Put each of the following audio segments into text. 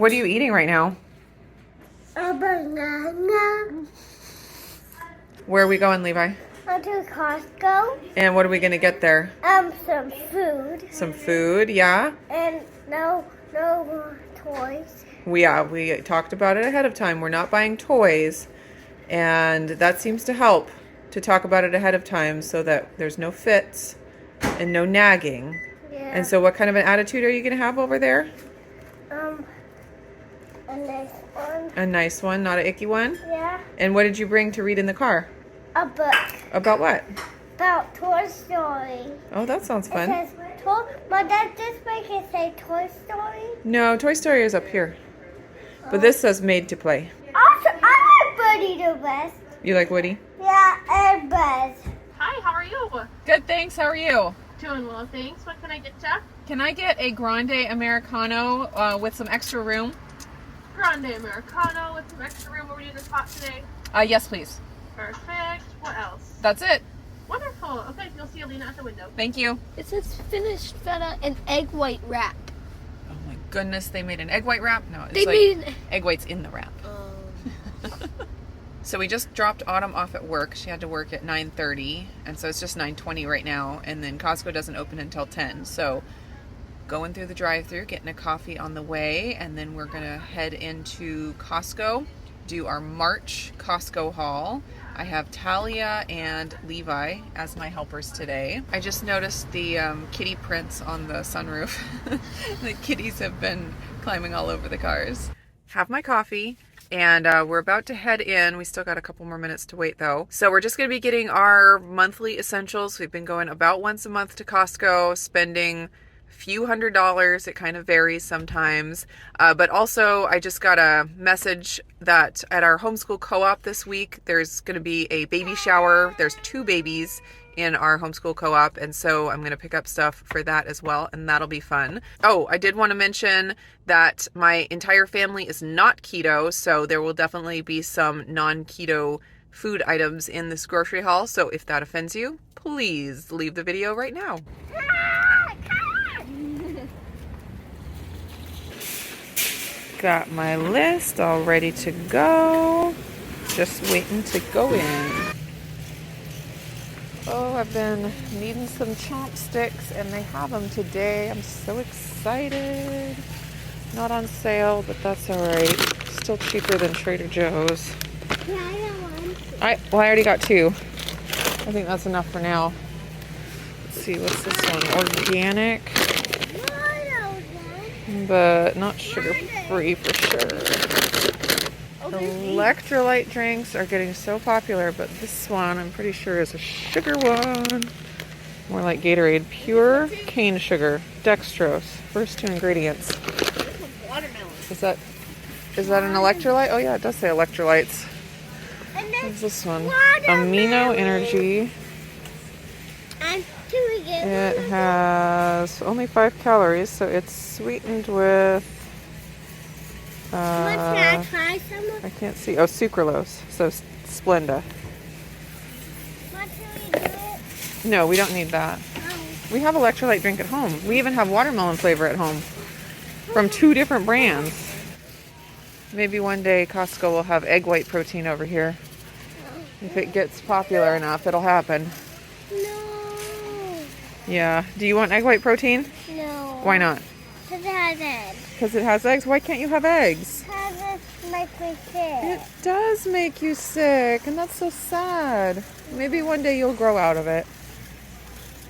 What are you eating right now? A banana. Where are we going, Levi? To Costco. And what are we going to get there? Some food. Some food, yeah? And no more toys. We talked about it ahead of time. We're not buying toys. And that seems to help to talk about it ahead of time so that there's no fits and no nagging. Yeah. And so what kind of an attitude are you going to have over there? A nice one. A nice one, not an icky one? Yeah. And what did you bring to read in the car? A book. About what? About Toy Story. Oh, that sounds fun. It says, my dad just make it say Toy Story. No, Toy Story is up here. But this says made to play. Also, I like Buddy the best. You like Woody? Yeah, and Buzz. Hi, how are you? Good, thanks. How are you? Doing well, thanks. What can I get ya? Can I get a grande Americano with some extra room? Grande Americano with some extra room. What were you doing hot today? Yes, please. Perfect. What else? That's it. Wonderful. Okay, you'll see Alina at the window. Thank you. It says finished feta and egg white wrap. Oh my goodness, they made an egg white wrap? No, it's They like made an egg whites in the wrap. So we just dropped Autumn off at work. She had to work at 9:30, and so it's just 9:20 right now, and then Costco doesn't open until 10. So going through the drive-thru, getting a coffee on the way, and then we're gonna head into Costco, do our March Costco haul. I have Talia and Levi as my helpers today. I just noticed the kitty prints on the sunroof. The kitties have been climbing all over the cars. Have my coffee, and we're about to head in. We still got a couple more minutes to wait though. So we're just gonna be getting our monthly essentials. We've been going about once a month to Costco, spending few $100s. It kind of varies sometimes. But also I just got a message that at our homeschool co-op this week, there's going to be a baby shower. There's 2 babies in our homeschool co-op. And so I'm going to pick up stuff for that as well. And that'll be fun. Oh, I did want to mention that my entire family is not keto. So there will definitely be some non-keto food items in this grocery haul. So if that offends you, please leave the video right now. Got my list all ready to go. Just waiting to go in. Oh, I've been needing some chopsticks and they have them today. I'm so excited. Not on sale, but that's all right. Still cheaper than Trader Joe's. Yeah, I don't want to. I already got 2. I think that's enough for now. Let's see, what's this one? Organic, but not sugar-free for sure. Electrolyte drinks are getting so popular, but this one I'm pretty sure is a sugar one. More like Gatorade. Pure cane sugar, dextrose. First 2 ingredients. Watermelon. Is that an electrolyte? Oh yeah, it does say electrolytes. What's this one? Amino Energy. It has only 5 calories, so it's sweetened with Can I try some of I can't see. Oh, sucralose. So Splenda. what should we do it? No, we don't need that. Oh. We have electrolyte drink at home. We even have watermelon flavor at home from 2 different brands. Maybe one day Costco will have egg white protein over here. If it gets popular enough, it'll happen. No. Yeah. Do you want egg white protein? No. Why not? Because it has eggs. Because it has eggs? Why can't you have eggs? Because it makes me sick. It does make you sick, and that's so sad. Maybe one day you'll grow out of it.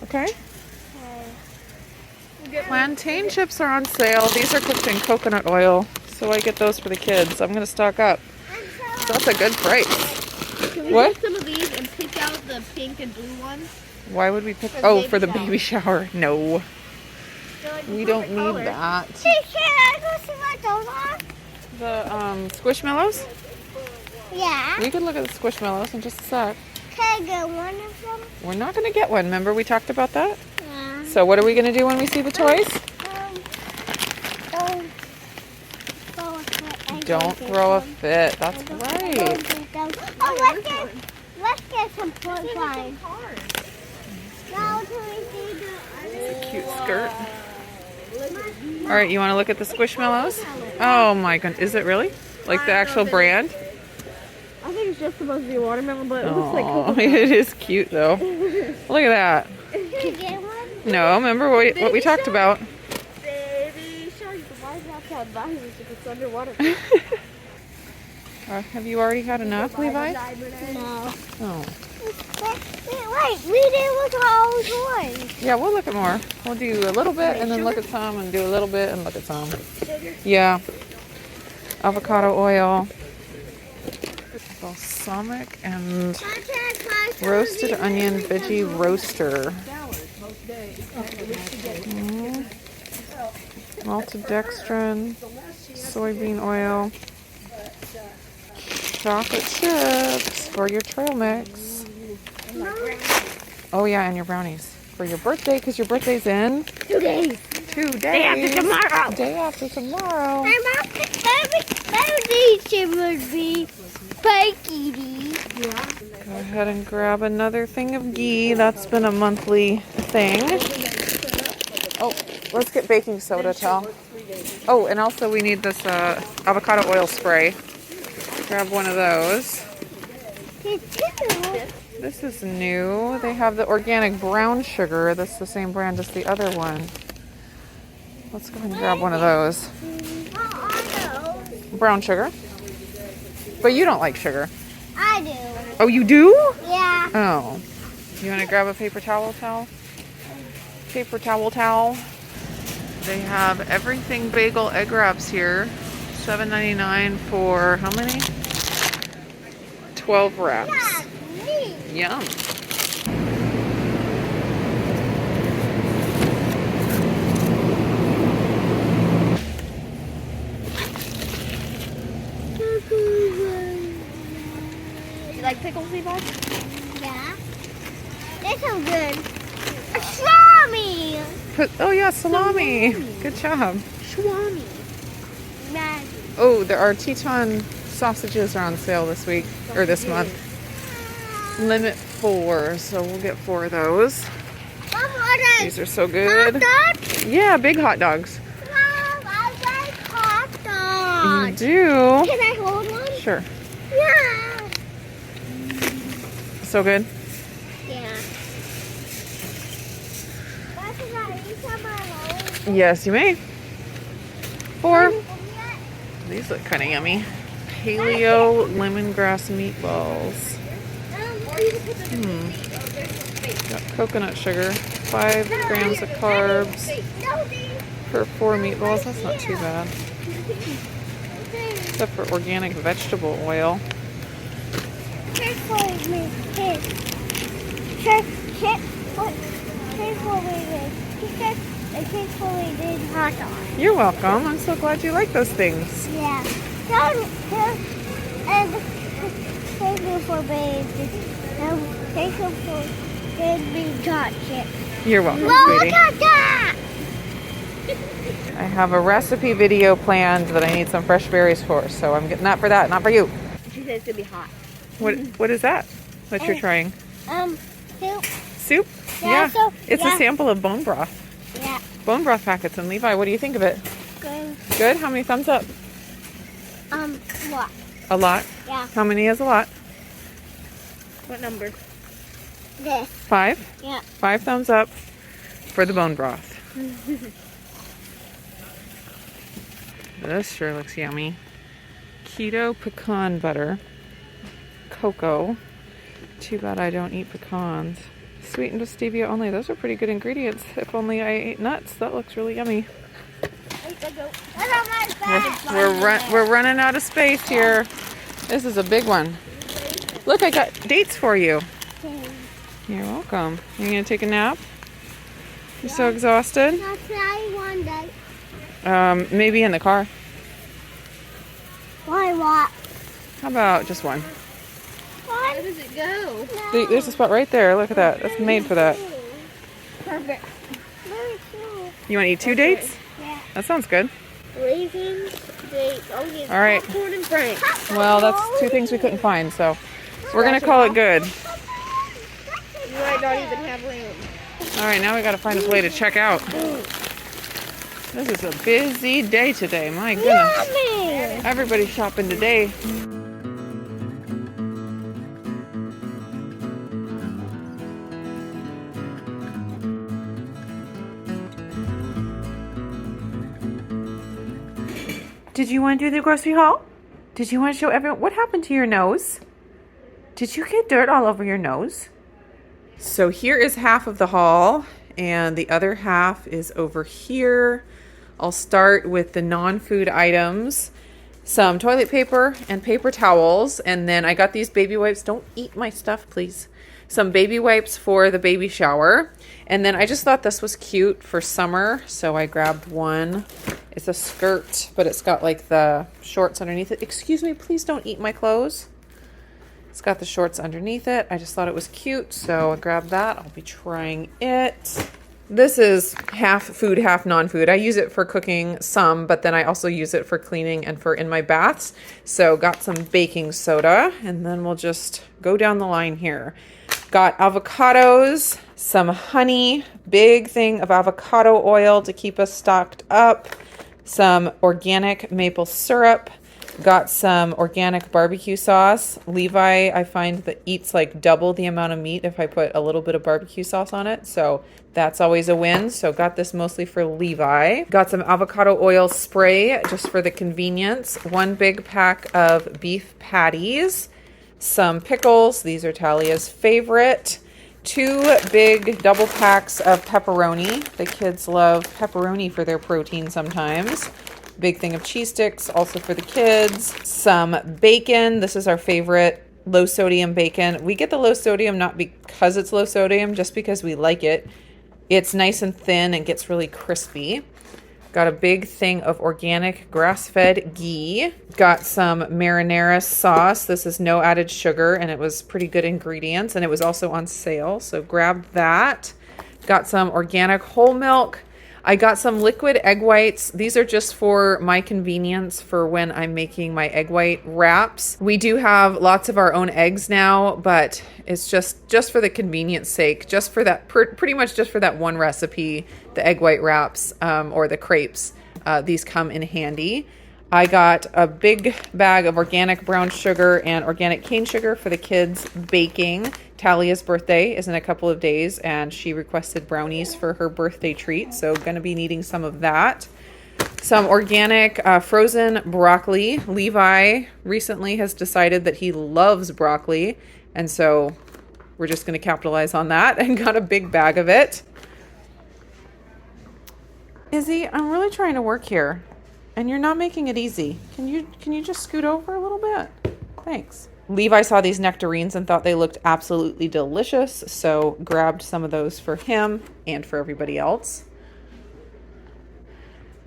Okay? Plantain chips are on sale. These are cooked in coconut oil, so I get those for the kids. I'm going to stock up. That's a good price. Can we What? get some of these and pick out the pink and blue ones? Why would we pick? For the Oh, baby for the shower. baby shower. No, we don't need color. that. Hey, can I go see what those are? The Squishmallows? Yeah. We could look at the Squishmallows in just a sec. Can I get one of them? We're not going to get one. Remember we talked about that? Yeah. So what are we going to do when we see the toys? Don't throw a fit. That's right. Oh, let's get some porcupine. Now can we see the It's a cute skirt. Mom, All right, you want to look at the Squishmallows? Oh my goodness, is it really? Like the actual brand? I think it's just supposed to be watermelon, but it looks like Oh, coconut. it is cute though. Look at that. Can you get one? No, remember what we talked about? Baby shark, why is that have bodies if it's underwater? Have you already had enough, Levi? No. Oh. Wait, we didn't look at all the toys. Yeah, we'll look at more. We'll do a little bit and then look at some and do a little bit and look at some. Yeah. Avocado oil. Balsamic and roasted onion veggie roaster. Maltodextrin, soybean oil, chocolate chips for your trail mix. Oh yeah, and your brownies for your birthday, because your birthday's in 2 days. 2 days. Day after tomorrow. Day after tomorrow. Maybe she would be spiky. Go ahead and grab another thing of ghee. That's been a monthly thing. Oh, let's get baking soda, Tal. Oh, and also we need this avocado oil spray. Grab one of those. This is new. They have the organic brown sugar. That's the same brand as the other one. Let's go ahead and grab one of those. Brown sugar. But you don't like sugar. I do. Oh, you do? Yeah. Oh. You want to grab a paper towel? Paper towel. They have everything bagel egg wraps here. $7.99 for how many? 12 wraps. Yum. You like pickles, Levi? Yeah. They're so good. A salami. Oh yeah, salami. Good job. Shwami. Man. Oh, there are Teton sausages are on sale this week or this month. Limit 4, so we'll get 4 of those. Mom, what These are so good. hot dogs? Yeah, big hot dogs. Mom, I like hot You dogs. do. Can I hold one? Sure. Yeah. So good. Yeah. Can I eat some of those? Yes, you may. 4. These look kind of yummy. Paleo lemongrass meatballs. Got coconut sugar. 5 grams of carbs per 4 meatballs. That's not too bad. Except for organic vegetable oil. Hot dogs. You're welcome. I'm so glad you like those things. Yeah. And thank you for baby. Thank you for baby hot chips. You're welcome, Look sweetie. at that! I have a recipe video planned that I need some fresh berries for, so I'm getting that for that, not for you. She said it's gonna be hot. What is that you're trying? Soup. Soup? Yeah, so- It's a yeah. sample of bone broth. Yeah. Bone broth packets. And Levi, what do you think of it? Good. Good? How many thumbs up? What? A lot. Yeah. How many is a lot? What number? This. 5? Yeah. 5 thumbs up for the bone broth. This sure looks yummy. Keto pecan butter. Cocoa. Too bad I don't eat pecans. Sweetened with stevia only. Those are pretty good ingredients. If only I ate nuts. That looks really yummy. We're running out of space here. This is a big one. Look, I got dates for you. You're welcome. You gonna take a nap? You're so exhausted? I'll try one day. Maybe in the car. Why what? How about just one? Where does it go? There's a spot right there. Look at that. That's made for that. Perfect. Very cool. You want to eat 2 dates? Yeah. That sounds good. Raisins, dates, onions, All right. popcorn, and frank. Well, that's 2 things we couldn't find, so we're gonna call it good. You might not even have room. All right, now we gotta find a way to check out. This is a busy day today. My goodness. Yummy! Everybody's shopping today. Did you want to do the grocery haul? Did you want to show everyone what happened to your nose? Did you get dirt all over your nose? So here is half of the haul, and the other half is over here. I'll start with the non-food items. Some toilet paper and paper towels, and then I got these baby wipes. Don't eat my stuff, please. Some baby wipes for the baby shower. And then I just thought this was cute for summer, so I grabbed one. It's a skirt, but it's got like the shorts underneath it. Excuse me, please don't eat my clothes. It's got the shorts underneath it. I just thought it was cute, so I grabbed that. I'll be trying it. This is half food, half non-food. I use it for cooking some, but then I also use it for cleaning and for in my baths. So got some baking soda, and then we'll just go down the line here. Got avocados, some honey, big thing of avocado oil to keep us stocked up, some organic maple syrup, got some organic barbecue sauce. Levi, I find that eats like double the amount of meat if I put a little bit of barbecue sauce on it. So that's always a win. So got this mostly for Levi. Got some avocado oil spray just for the convenience. One big pack of beef patties. Some pickles. These are Talia's favorite. 2 big double packs of pepperoni. The kids love pepperoni for their protein sometimes. Big thing of cheese sticks, also for the kids. Some bacon. This is our favorite low sodium bacon. We get the low sodium not because it's low sodium, just because we like it. It's nice and thin and gets really crispy. Got a big thing of organic grass-fed ghee. Got some marinara sauce. This is no added sugar, and it was pretty good ingredients, and it was also on sale, so grabbed that. Got some organic whole milk. I got some liquid egg whites. These are just for my convenience for when I'm making my egg white wraps. We do have lots of our own eggs now, but it's just for the convenience sake, just for that, pretty much just for that one recipe, the egg white wraps or the crepes. These come in handy. I got a big bag of organic brown sugar and organic cane sugar for the kids baking. Talia's birthday is in a couple of days, and she requested brownies for her birthday treat, so going to be needing some of that. Some organic frozen broccoli. Levi recently has decided that he loves broccoli, and so we're just going to capitalize on that and got a big bag of it. Izzy, I'm really trying to work here, and you're not making it easy. Can you just scoot over a little bit? Thanks. Levi saw these nectarines and thought they looked absolutely delicious, so grabbed some of those for him and for everybody else.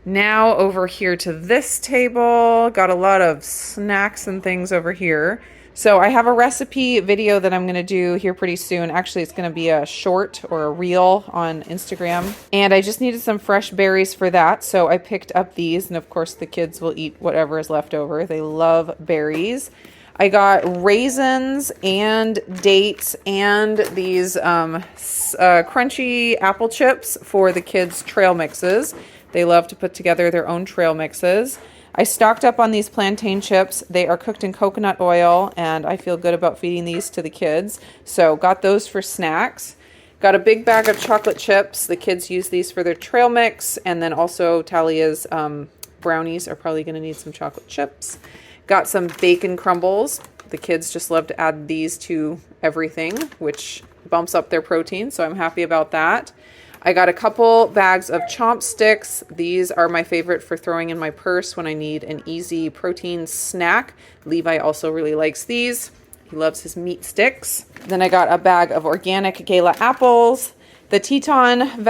Now over here to this table, got a lot of snacks and things over here. So I have a recipe video that I'm going to do here pretty soon. Actually, it's going to be a short or a reel on Instagram. And I just needed some fresh berries for that. So I picked up these, and of course the kids will eat whatever is left over. They love berries. I got raisins and dates and these crunchy apple chips for the kids' trail mixes. They love to put together their own trail mixes. I stocked up on these plantain chips. They are cooked in coconut oil, and I feel good about feeding these to the kids. So got those for snacks. Got a big bag of chocolate chips. The kids use these for their trail mix, and then also Talia's brownies are probably going to need some chocolate chips. Got some bacon crumbles. The kids just love to add these to everything, which bumps up their protein, so I'm happy about that. I got a couple bags of chomp sticks. These are my favorite for throwing in my purse when I need an easy protein snack. Levi also really likes these. He loves his meat sticks. Then I got a bag of organic Gala apples. The Teton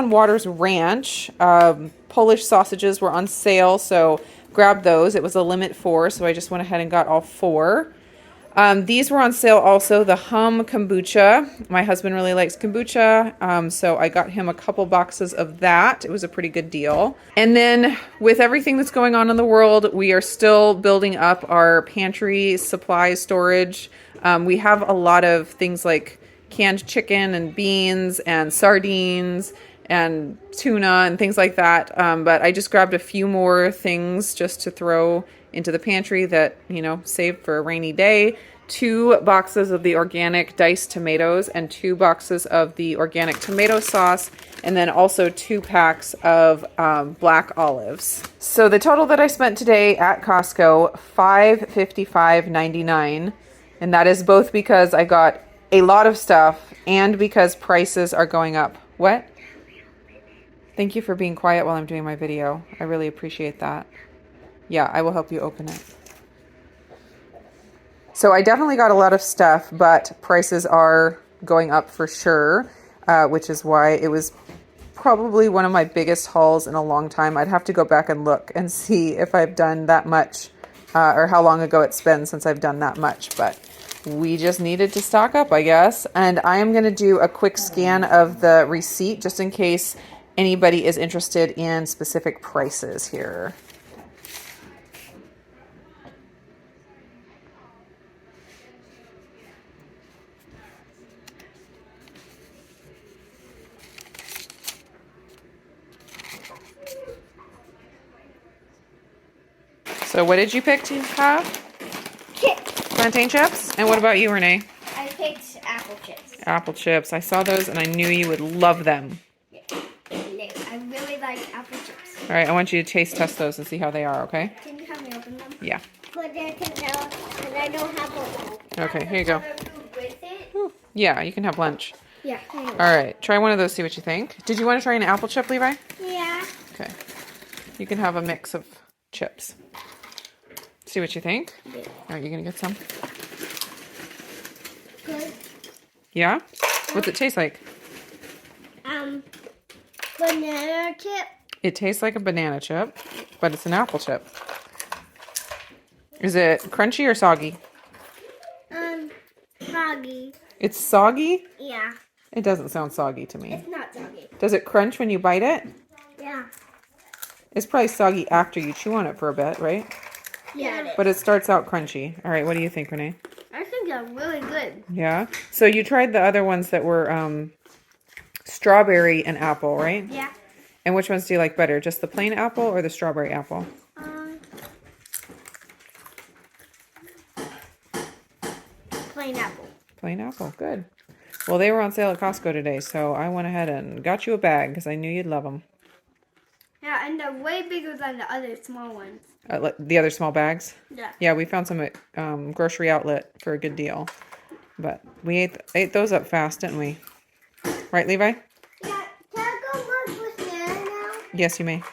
Waters Ranch Polish sausages were on sale, so grabbed those. It was a limit 4, so I just went ahead and got all 4. These were on sale also, the Hum kombucha. My husband really likes kombucha, so I got him a couple boxes of that. It was a pretty good deal. And then with everything that's going on in the world, we are still building up our pantry supply storage. We have a lot of things like canned chicken and beans and sardines and tuna and things like that. But I just grabbed a few more things just to throw into the pantry that, you know, saved for a rainy day. 2 boxes of the organic diced tomatoes and 2 boxes of the organic tomato sauce, and then also 2 packs of black olives. So the total that I spent today at Costco, $555.99, and that is both because I got a lot of stuff and because prices are going up. What? Thank you for being quiet while I'm doing my video. I really appreciate that. Yeah, I will help you open it. So I definitely got a lot of stuff, but prices are going up for sure, which is why it was probably one of my biggest hauls in a long time. I'd have to go back and look and see if I've done that much, or how long ago it's been since I've done that much, but we just needed to stock up, I guess. And I am going to do a quick scan of the receipt just in case anybody is interested in specific prices here. So what did you pick to have? Chips. Plantain chips? And what about you, Renee? I picked apple chips. Apple chips. I saw those and I knew you would love them. I really like apple chips. All right, I want you to taste test those and see how they are, okay? Can you have me open them? Yeah. But I don't have a Okay, here you go. food with it. Yeah, you can have lunch. Yeah. All right, try one of those, see what you think. Did you want to try an apple chip, Levi? Yeah. Okay. You can have a mix of chips. See what you think. Yeah. All right, you gonna get some? Good. Yeah? What's it taste like? Banana chip. It tastes like a banana chip, but it's an apple chip. Is it crunchy or soggy? Soggy. It's soggy? Yeah. It doesn't sound soggy to me. It's not soggy. Does it crunch when you bite it? Yeah. It's probably soggy after you chew on it for a bit, right? Yeah. But it starts out crunchy. All right, what do you think, Renee? I think they're really good. Yeah? So you tried the other ones that were strawberry and apple, right? Yeah. And which ones do you like better? Just the plain apple or the strawberry apple? Plain apple. Plain apple, good. Well, they were on sale at Costco today, so I went ahead and got you a bag because I knew you'd love them. Yeah, and they're way bigger than the other small ones. The other small bags? Yeah. Yeah, we found some at Grocery Outlet for a good deal. But we ate those up fast, didn't we? Right, Levi? Yeah. Can I go work with Nana now? Yes, you may.